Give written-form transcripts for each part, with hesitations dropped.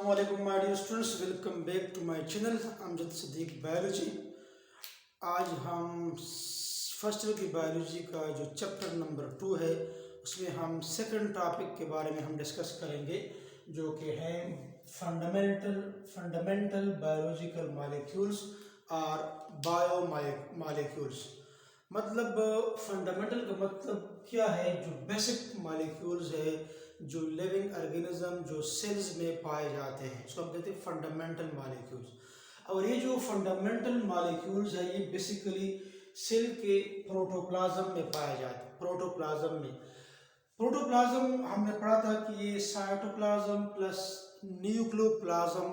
Assalamualaikum my dear students, welcome back to my channel Amjad Siddique biology. आज हम first year की biology का जो चैप्टर नंबर 2 है उसमें हम सेकंड टॉपिक के बारे में हम डिस्कस करेंगे जो कि है फंडामेंटल बायोलॉजिकल मॉलिक्यूल्स और बायो मॉलिक्यूल्स। मतलब फंडामेंटल का मतलब क्या है, जो बेसिक मॉलिक्यूल्स है, जो लिविंग ऑर्गेनिज्म जो सेल्स में पाए जाते हैं उसको हम कहते हैं फंडामेंटल मॉलिक्यूल्स। और ये जो फंडामेंटल मॉलिक्यूल्स है ये बेसिकली सेल के प्रोटोप्लाज्म में पाए जाते हैं। प्रोटोप्लाज्म हमने पढ़ा था कि ये साइटोप्लाज्म प्लस न्यूक्लियोप्लाज्म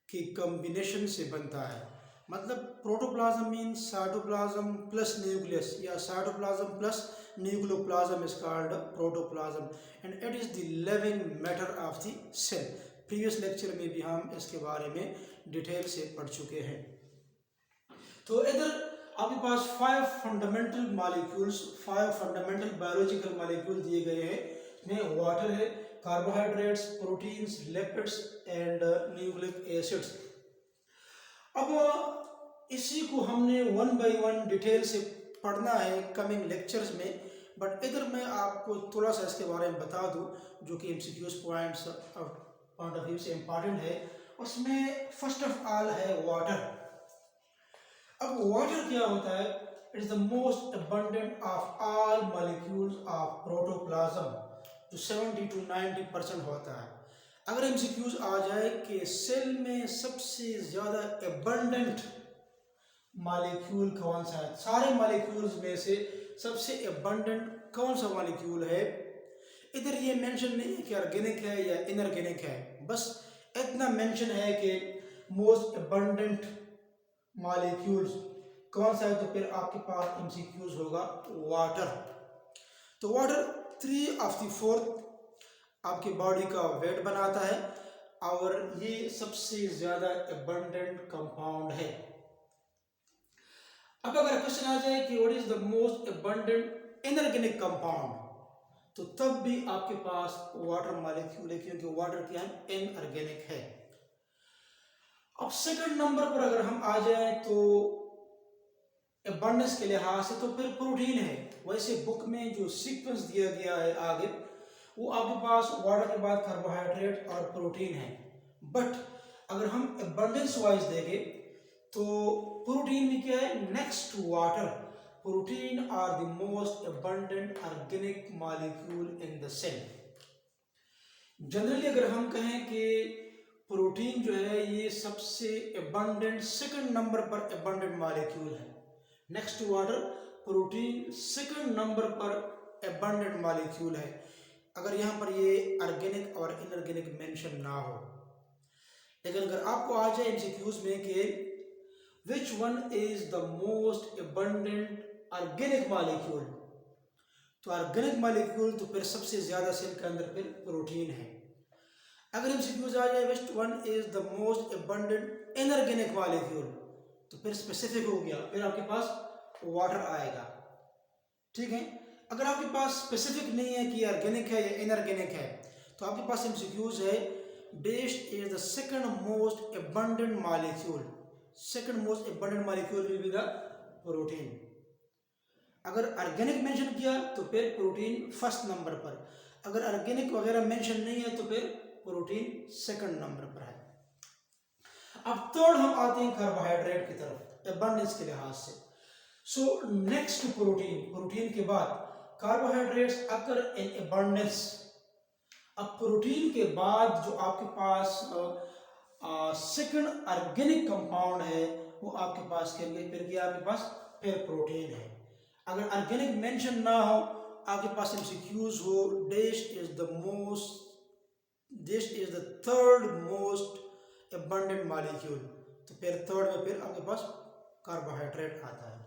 की कॉम्बिनेशन से बनता है। मतलब protoplasm mean cytoplasm plus nucleus या cytoplasm plus nucleoplasm is called protoplasm and it is the living matter of the cell। Previous lecture में भी हम इसके बारे में डिटेल से पढ़ चुके हैं। तो इधर आपके पास 5 fundamental molecules, 5 fundamental biological molecule दिए गए हैं। इसमें वाटर है, carbohydrates, proteins, lipids and nucleic acids. अब इसी को हमने 1 बाय 1 डिटेल से पढ़ना है कमिंग लेक्चर्स में, बट इधर मैं आपको थोड़ा सा इसके बारे में बता दूं जो कि एमसीक्यूज पॉइंट ऑफ व्यू से इम्पॉर्टेंट है। उसमें फर्स्ट ऑफ ऑल है वाटर। अब वाटर क्या होता है? It is the most abundant of all molecules of protoplasm, जो 70 to 90% होता है। अगर एमसीक्यूज आ जाए कि सेल में सबसे ज़्यादा अबंडेंट मॉलिक्यूल कौन सा है, सारे मॉलिक्यूल्स में से सबसे अबंडेंट कौन सा मॉलिक्यूल है, इधर ये मेंशन नहीं है कि ऑर्गेनिक है या इनऑर्गेनिक है, बस इतना मेंशन है कि मोस्ट अबंडेंट मॉलिक्यूल्स कौन सा है। तो फिर आपके पास एमसीक्यूज होगा वाटर। तो वाटर 3/4 आपकी बॉडी का वेट बनाता है और ये सबसे ज़्यादा अबंडेंट कंपाउंड है। अब अगर क्वेश्चन आ जाए कि what is the most abundant inorganic compound, तो तब भी आपके पास वाटर मॉलिक्यूल है, क्योंकि वाटर क्या है, इनऑर्गेनिक है। अब सेकंड नंबर पर अगर हम आ जाए तो अबंडेंस के लिहाज से तो फिर प्रोटीन है। वैसे बुक में जो सीक्वेंस दिया गया है आगे, वो आपके पास वाटर के बाद कार्बोहाइड्रेट और प्रोटीन है। बट अगर हम अबंडेंस वाइज देखें तो प्रोटीन में क्या है, next to water protein are the most abundant organic molecule in the cell. Generally अगर हम कहें कि प्रोटीन जो है ये सबसे अबंडेंट सेकंड नंबर पर अबंडेंट मॉलिक्यूल है। Next to water protein second number पर अबंडेंट मॉलिक्यूल है, अगर यहाँ पर ये ऑर्गेनिक और इनऑर्गेनिक मेंशन ना हो। लेकिन अगर आपको आ जाए एमसीक्यूज में कि Which one is the most abundant organic molecule, तो ऑर्गेनिक मॉलिक्यूल तो फिर सबसे ज्यादा सेल के अंदर फिर प्रोटीन है। अगर एमसीक्यूज आ जाए which one is the most abundant inorganic molecule, तो फिर स्पेसिफिक हो गया, फिर आपके पास वाटर आएगा। ठीक है, अगर आपके पास स्पेसिफिक नहीं है कि ऑर्गेनिक है या इनऑर्गेनिक है, तो आपके पास एमसीक्यूज है dash is the second most abundant molecule, second most abundant molecule will be the protein. अगर ऑर्गेनिक मेंशन किया तो फिर प्रोटीन फर्स्ट नंबर पर, अगर ऑर्गेनिक वगैरह मेंशन नहीं है तो फिर प्रोटीन सेकंड नंबर पर है। अब थर्ड हम आते हैं कार्बोहाइड्रेट की तरफ अबंडेंस के लिहाज से। सो नेक्स्ट टू प्रोटीन के बाद कार्बोहाइड्रेट्स अकर इन अबंडेंस। अब प्रोटीन के बाद जो आपके पास सेकंड ऑर्गेनिक कंपाउंड है वो आपके पास फिर क्या आपके पास फिर प्रोटीन है। अगर ऑर्गेनिक मेंशन ना हो, आपके पास एमसीक्यूज हो dash is the third most abundant molecule, तो फिर थर्ड में फिर आपके पास कार्बोहाइड्रेट आता है।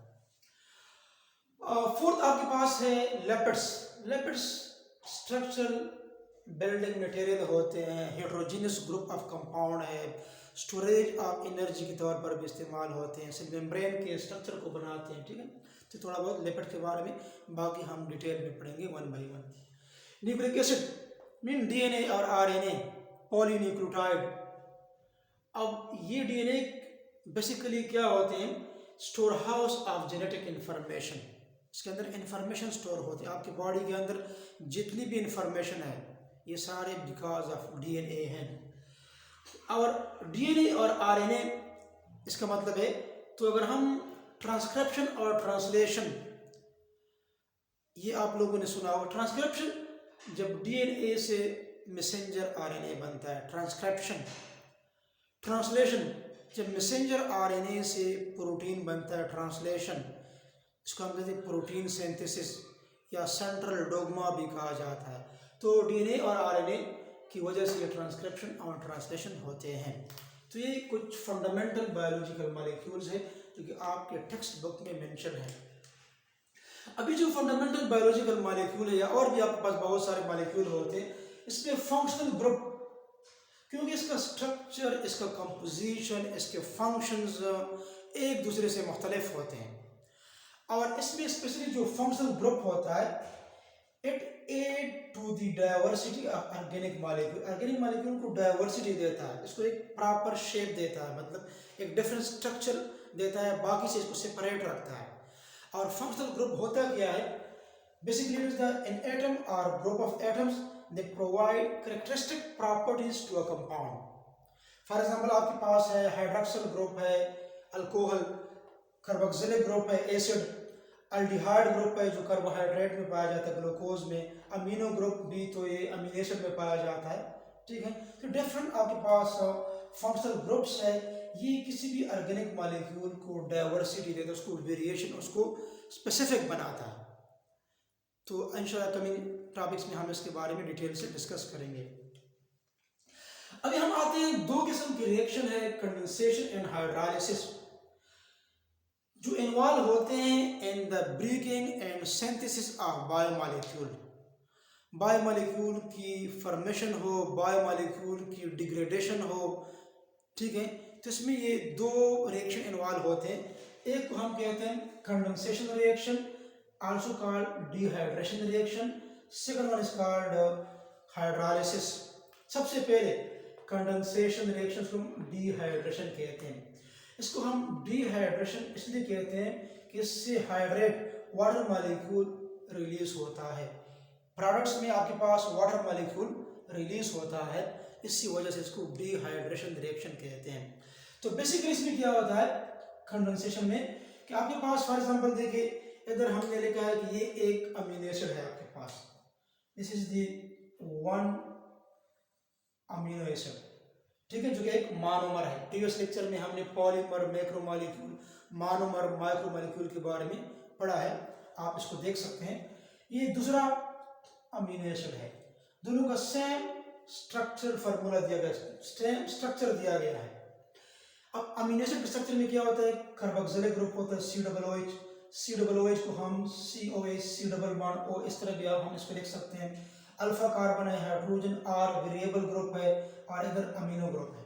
फोर्थ आपके पास है लिपिड्स स्ट्रक्चरल बिल्डिंग मटेरियल होते हैं, हेट्रोजीनियस ग्रुप ऑफ कंपाउंड है, स्टोरेज ऑफ एनर्जी के तौर पर भी इस्तेमाल होते हैं, सेल मेम्ब्रेन के स्ट्रक्चर को बनाते हैं। ठीक है, तो थोड़ा बहुत लिपिड के बारे में बाकी हम डिटेल में पढ़ेंगे 1 by 1। Nucleic acid mean DNA और आरएनए, पॉलीन्यूक्लियोटाइड। अब ये डीएनए बेसिकली क्या होते हैं, store house of genetic information. इसके अंदर इंफॉर्मेशन स्टोर होती है, आपकी बॉडी के अंदर जितनी भी इंफॉर्मेशन है ये सारे बिकॉज ऑफ डीएनए हैं। और डीएनए और आरएनए इसका मतलब है, तो अगर हम ट्रांसक्रिप्शन और ट्रांसलेशन, ये आप लोगों ने सुना होगा, ट्रांसक्रिप्शन जब डीएनए से मैसेंजर आरएनए बनता है, ट्रांसक्रिप्शन। ट्रांसलेशन जब मैसेंजर आरएनए से प्रोटीन बनता है, ट्रांसलेशन। इसको हम कहते हैं प्रोटीन सिंथेसिस या सेंट्रल डोग्मा भी कहा जाता है। तो डीएनए और आरएनए की वजह से ये ट्रांसक्रिप्शन और ट्रांसलेशन होते हैं। तो ये कुछ फंडामेंटल बायोलॉजिकल मॉलिक्यूल्स है जो कि आपके टेक्स्ट बुक में मेंशन है। अभी जो फंडामेंटल बायोलॉजिकल मॉलिक्यूल है या और भी आपके पास बहुत सारे मॉलिक्यूल होते हैं, इसमें फंक्शनल ग्रुप, क्योंकि इसका स्ट्रक्चर, इसका कंपोजिशन, इसके फंक्शंस एक दूसरे से मुख्तलिफ होते हैं। और इसमें स्पेशली जो फंक्शनल ग्रुप होता है, it add to the diversity of organic molecule. Organic molecule को डाइवर्सिटी देता है, इसको एक प्रॉपर शेप देता है, मतलब एक डिफरेंट स्ट्रक्चर देता है, बाकी से इसको सेपरेट रखता है। और फंक्शनल ग्रुप होता क्या है, basically it is an atom और group of atoms, they provide characteristic properties to a compound. For example आपके पास है हाइड्रोक्सिल ग्रुप है अल्कोहल, कार्बोक्सिलिक ग्रुप है एसिड, अल्डिहाइड ग्रुप है जो कार्बोहाइड्रेट में पाया जाता है ग्लूकोज में, अमीनो ग्रुप भी तो ये अमीनो एसिड में पाया जाता है, ठीक है। तो डिफरेंट आपके पास फंक्शनल ग्रुप्स है, ये किसी भी ऑर्गेनिक मॉलिक्यूल को डाइवर्सिटी देता है, उसको वेरिएशन, उसको स्पेसिफिक बनाता है। तो इंशाल्लाह कमिंग टॉपिक्स में हम इसके बारे में डिटेल से डिस्कस करेंगे। अभी हम आते हैं, दो किस्म की रिएक्शन है, कंडेंसेशन एंड हाइड्रोलाइसिस, जो इन्वॉल्व होते हैं in the breaking and synthesis of biomolecule. Biomolecule की फॉर्मेशन हो, बायोमॉलिक्यूल की डिग्रेडेशन हो, ठीक है। तो इसमें ये दो रिएक्शन इन्वॉल्व होते हैं। एक को हम कहते हैं condensation reaction, also called dehydration reaction. Second one is called hydrolysis. सबसे पहले कंडेंसेशन रिएक्शन को हम डिहाइड्रेशन कहते हैं। इसको हम डिहाइड्रेशन इसलिए कहते हैं कि इससे हाइड्रेट वाटर मॉलिक्यूल रिलीज होता है, प्रोडक्ट्स में आपके पास वाटर मॉलिक्यूल रिलीज होता है, इसी वजह से इसको डिहाइड्रेशन रिएक्शन कहते हैं। तो बेसिकली इसमें क्या होता है कंडेंसेशन में कि आपके पास फॉर एग्जांपल देखिए, इधर हमने लिखा है कि ये एक अमीनो एसिड है आपके पास, this is the one amino acid, ठीक है, जो कि एक मोनोमर है। प्रीवियस लेक्चर में हमने पॉलीमर, मैक्रोमॉलिक्यूल, मोनोमर, माइक्रोमॉलिक्यूल के बारे में पढ़ा है, आप इसको देख सकते हैं। ये दूसरा अमीनो एसिड है, दोनों का सेम स्ट्रक्चर फार्मूला दिया गया, सेम स्ट्रक्चर दिया गया है। अब अमीनो एसिड के स्ट्रक्चर में क्या होता है, कार्बोक्सिलिक ग्रुप होता है COOH, COOH को हम COH, C double bond O, इस तरह भी आप हम इसको लिख सकते हैं। अल्फा कार्बन है, हाइड्रोजन R वेरिएबल ग्रुप है, और इधर अमीनो ग्रुप है।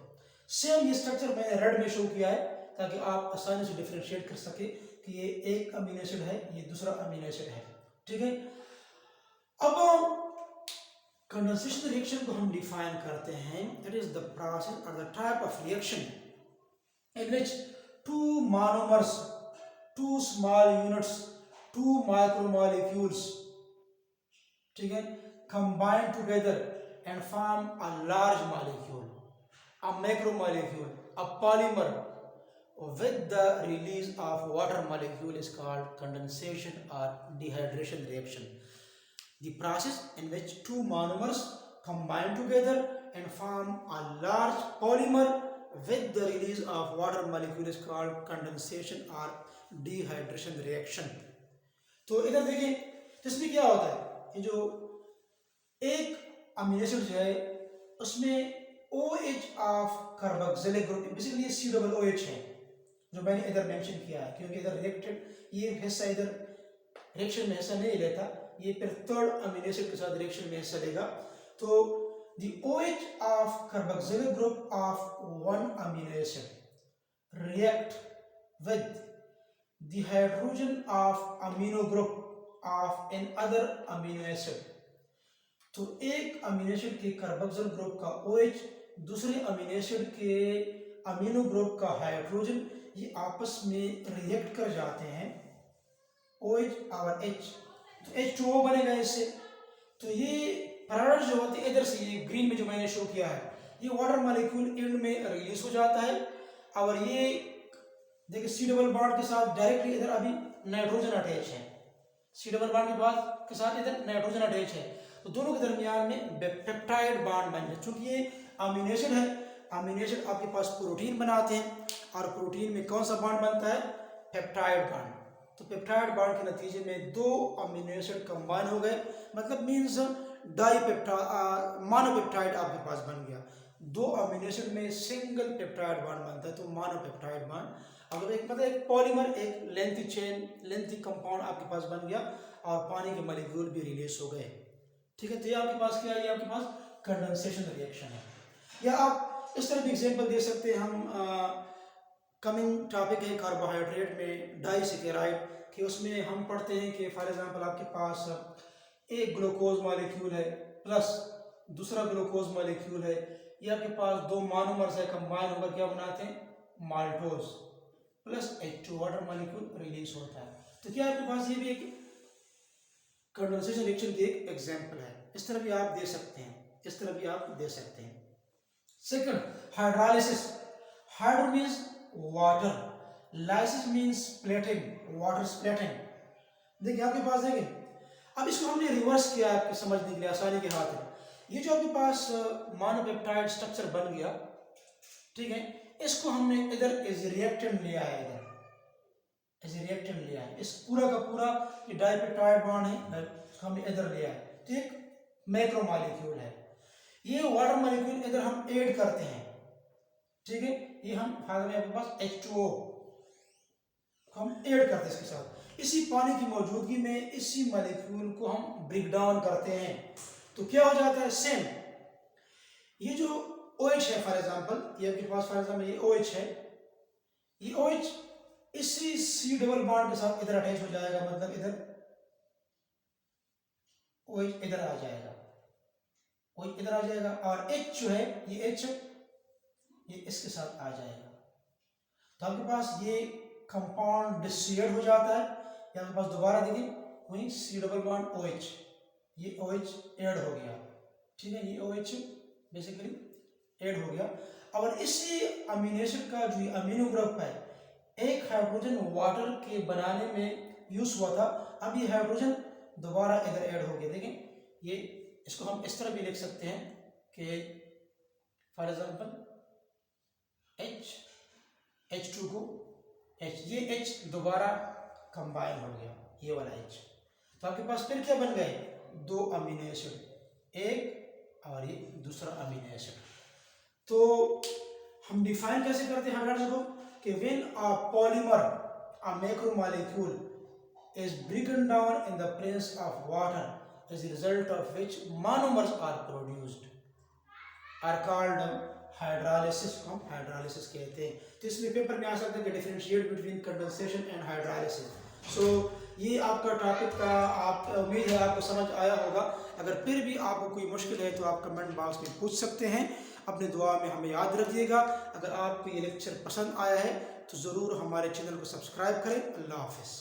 सेम ये स्ट्रक्चर मैंने रेड में शो किया है ताकि आप आसानी से डिफरेंशिएट कर सके कि ये एक अमीनो एसिड है, ये दूसरा अमीनो एसिड है, ठीक है। अब कंडेंसेशन रिएक्शन को हम डिफाइन करते हैं, इट इज द प्रोसेस और the type of reaction in which two monomers, two small units, two micromolecules, ठीक है, combine together and form a large molecule, a macromolecule, a polymer with the release of water molecule is called condensation or dehydration reaction. The process in which two monomers combine together and form a large polymer with the release of water molecule is called condensation or dehydration reaction. तो इधर देखिए, इसमें क्या होता है, ये जो एक अमीनो एसिड जो है उसमें OH of carboxylic group, basically ये COOH है जो मैंने इधर मेंशन किया है, क्योंकि इधर रिएक्टेड ये हिस्सा इधर रिएक्शन में हिस्सा नहीं लेता, ये फिर थर्ड अमीनो एसिड के साथ रिएक्शन में हिस्सा लेगा। तो the OH of carboxylic group of one amino acid react with the hydrogen of amino group of another amino acid तो एक अमीनो एसिड के कार्बोक्सिल ग्रुप का OH दूसरे अमीनो एसिड के अमीनो ग्रुप का हाइड्रोजन, ये आपस में रिएक्ट कर जाते हैं OH और H, तो H2O बनेगा इससे। तो ये प्रोडक्ट जो होते हैं इधर से, ये ग्रीन में जो मैंने शो किया है, ये वाटर मॉलिक्यूल एंड में रिलीज हो जाता है और ये देखिए सी डबल बॉन्ड के साथ डायरेक्टली इधर अभी नाइट्रोजन अटैच है, सी डबल बॉन्ड के साथ इधर नाइट्रोजन अटैच है, तो दोनों के दरमियान में पेप्टाइड बॉन्ड बन जाए। चूंकि ये अमीनो एसिड है, अमीनो एसिड आपके पास प्रोटीन बनाते हैं और प्रोटीन में कौन सा बॉन्ड बनता है, पेप्टाइड बॉन्ड। तो पेप्टाइड बॉन्ड के नतीजे में दो अमीनो एसिड कंबाइन हो गए, मतलब मीन्स मोनोपेप्टाइड आपके पास बन गया। दो अमीनो एसिड में सिंगल पेप्टाइड बॉन्ड बनता है तो मोनोपेप्टाइड बॉन्ड। अगर एक मतलब एक पॉलीमर, एक लेंथी चेन, लेंथी कंपाउंड आपके पास बन गया और पानी के मॉलिक्यूल भी रिलीज हो गए। ठीक है, तो ये आपके पास क्या है, ये आपके पास कंडेंसेशन रिएक्शन है। या आप इस तरह भी एग्जांपल दे सकते हैं, हम कमिंग टॉपिक है कार्बोहाइड्रेट में डाइसैकेराइड, कि उसमें हम पढ़ते हैं कि फॉर एग्जांपल आपके पास एक ग्लूकोज मॉलिक्यूल है प्लस दूसरा ग्लूकोज मॉलिक्यूल है, ये आपके पास दो मोनोमर्स है, कंबाइन होकर क्या बनाते हैं, maltose plus H2 water molecule release होता है। तो क्या आपके पास ये भी एक कंडेंसेशन रिएक्शन की एक एग्जांपल है। इस तरह भी आप दे सकते हैं, इस तरह भी आप दे सकते हैं। Second, hydrolysis. Hydro means water, lysis means splitting, water splitting. देखिए आपके पास, देखिए अब इसको हमने रिवर्स किया आपके समझने के लिए आसानी के हाथ में। ये जो आपके पास मोनोपेप्टाइड स्ट्रक्चर बन गया, ठीक है, इसको हमने इधर एज रिएक्टेंट लिया है, इधर एज रिएक्टेंट लिया है। इस पूरा का पूरा ये डाइपेप्टाइड बॉन्ड है, हमने इधर लिया है, तो एक मैक्रो मॉलिक्यूल है। ये वाटर मॉलिक्यूल इधर हम ऐड करते हैं, ठीक है, ये हम फायदा में आपके पास H2O हम ऐड करते हैं इसके साथ। इसी पानी की मौजूदगी में इसी मॉलिक्यूल को हम ब्रेक डाउन करते हैं, तो क्या हो जाता है, सेम ये जो OH है फॉर एग्जांपल, ये आपके पास फॉर एग्जांपल ये OH है, ये OH इसी C डबल बॉन्ड के साथ इधर अटैच हो जाएगा, मतलब इधर OH इधर आ जाएगा, OH इधर आ जाएगा और H जो है ये H ये इसके साथ आ जाएगा। तो आपके पास ये कंपाउंड डिसोसिएट हो जाता है। या आपके पास दोबारा देखिए वही C डबल बॉन्ड OH, ये OH ऐड हो गया, ठीक है, ये OH बेसिकली ऐड हो गया। और इसी अमीनो एसिड का जो अमीनो ग्रुप है, एक हाइड्रोजन वाटर के बनाने में यूज हुआ था, अब ये हाइड्रोजन दोबारा इधर ऐड हो गया। देखें ये, इसको हम इस तरह भी लिख सकते हैं कि फॉर एग्जांपल H2 को H, ये H दोबारा कंबाइन हो गया, ये वाला H। तो आपके पास फिर क्या बन गए, दो अमीनो एसिड, एक और ये दूसरा अमीनो एसिड। तो हम डिफाइन कैसे करते हैं हाइड्रोजन को, कि when a polymer, a macromolecule is broken down in the presence of water as a result of which monomers are produced are called hydrolysis, को हम हाइड्रोलाइसिस कहते हैं। तो इसमें पेपर में आ सकता है कि differentiate between condensation and hydrolysis. So ये आपका टॉपिक का, आप उम्मीद है आपको समझ आया होगा। अगर फिर भी आपको कोई मुश्किल है तो आप कमेंट बॉक्स में पूछ सकते हैं। अपने दुआ में हमें याद रखिएगा। अगर आपको ये लेक्चर पसंद आया है तो ज़रूर हमारे चैनल को सब्सक्राइब करें। अल्लाह हाफिज़।